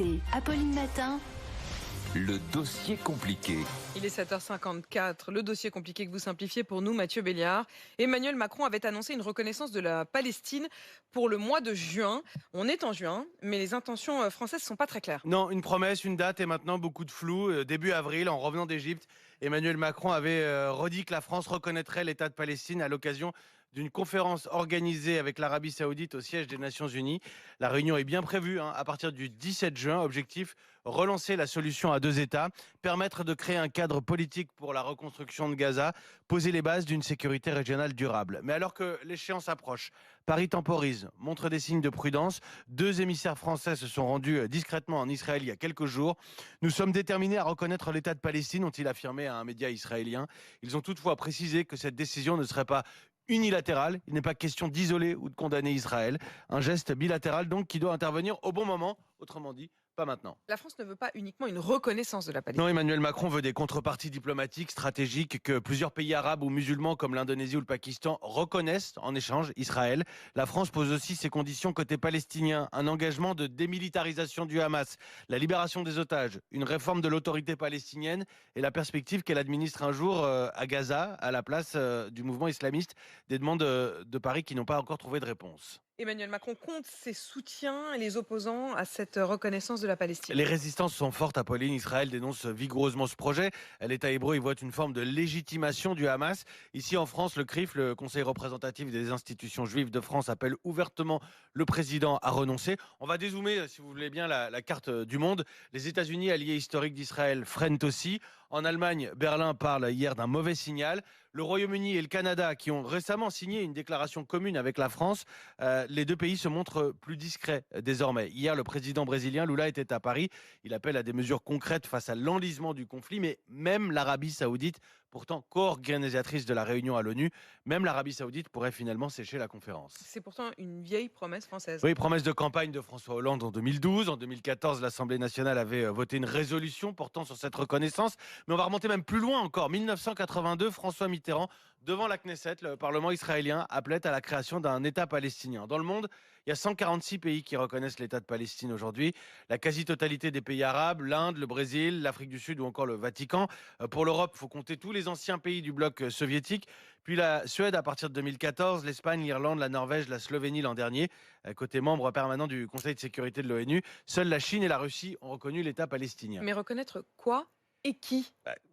écoutez Apolline Matin. Le dossier compliqué. Il est 7h54. Le dossier compliqué que vous simplifiez pour nous, Mathieu Béliard. Emmanuel Macron avait annoncé une reconnaissance de la Palestine pour le mois de juin. On est en juin, mais les intentions françaises ne sont pas très claires. Non, une promesse, une date et maintenant beaucoup de flou. Début avril, en revenant d'Égypte, Emmanuel Macron avait redit que la France reconnaîtrait l'État de Palestine à l'occasion d'une conférence organisée avec l'Arabie Saoudite au siège des Nations Unies. La réunion est bien prévue à partir du 17 juin. Objectif, relancer la solution à deux États, permettre de créer un cadre politique pour la reconstruction de Gaza, poser les bases d'une sécurité régionale durable. Mais alors que l'échéance approche, Paris temporise, montre des signes de prudence. Deux émissaires français se sont rendus discrètement en Israël il y a quelques jours. Nous sommes déterminés à reconnaître l'État de Palestine, ont-ils affirmé à un média israélien. Ils ont toutefois précisé que cette décision ne serait pas unilatérale. Il n'est pas question d'isoler ou de condamner Israël. Un geste bilatéral donc qui doit intervenir au bon moment, autrement dit, pas maintenant. La France ne veut pas uniquement une reconnaissance de la Palestine. Non, Emmanuel Macron veut des contreparties diplomatiques, stratégiques, que plusieurs pays arabes ou musulmans comme l'Indonésie ou le Pakistan reconnaissent en échange Israël. La France pose aussi ses conditions côté palestinien, un engagement de démilitarisation du Hamas, la libération des otages, une réforme de l'autorité palestinienne et la perspective qu'elle administre un jour à Gaza, à la place du mouvement islamiste, des demandes de Paris qui n'ont pas encore trouvé de réponse. Emmanuel Macron compte ses soutiens et les opposants à cette reconnaissance de la Palestine. Les résistances sont fortes. Apolline, Israël dénonce vigoureusement ce projet. L'État hébreu y voit une forme de légitimation du Hamas. Ici en France, le CRIF, le Conseil représentatif des institutions juives de France, appelle ouvertement le président à renoncer. On va dézoomer, si vous voulez bien, la carte du monde. Les États-Unis, alliés historiques d'Israël, freinent aussi. En Allemagne, Berlin parle hier d'un mauvais signal. Le Royaume-Uni et le Canada, qui ont récemment signé une déclaration commune avec la France, les deux pays se montrent plus discrets désormais. Hier, le président brésilien Lula était à Paris. Il appelle à des mesures concrètes face à l'enlisement du conflit, mais même l'Arabie Saoudite, pourtant co-organisatrice de la réunion à l'ONU, même l'Arabie Saoudite pourrait finalement sécher la conférence. C'est pourtant une vieille promesse française. Oui, promesse de campagne de François Hollande en 2012. En 2014, l'Assemblée nationale avait voté une résolution portant sur cette reconnaissance. Mais on va remonter même plus loin encore. 1982, François Mitterrand, devant la Knesset, le Parlement israélien, appelait à la création d'un État palestinien. Dans le monde, il y a 146 pays qui reconnaissent l'État de Palestine aujourd'hui. La quasi-totalité des pays arabes, l'Inde, le Brésil, l'Afrique du Sud ou encore le Vatican. Pour l'Europe, il faut compter tous les anciens pays du bloc soviétique. Puis la Suède à partir de 2014, l'Espagne, l'Irlande, la Norvège, la Slovénie l'an dernier. Côté membre permanent du Conseil de sécurité de l'ONU, seules la Chine et la Russie ont reconnu l'État palestinien. Mais reconnaître quoi et qui ?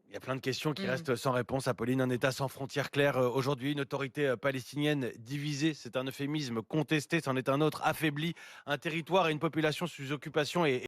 Il y a plein de questions qui restent sans réponse. Apolline, un État sans frontières claires aujourd'hui, une autorité palestinienne divisée, c'est un euphémisme, contesté, c'en est un autre, affaibli, un territoire et une population sous occupation et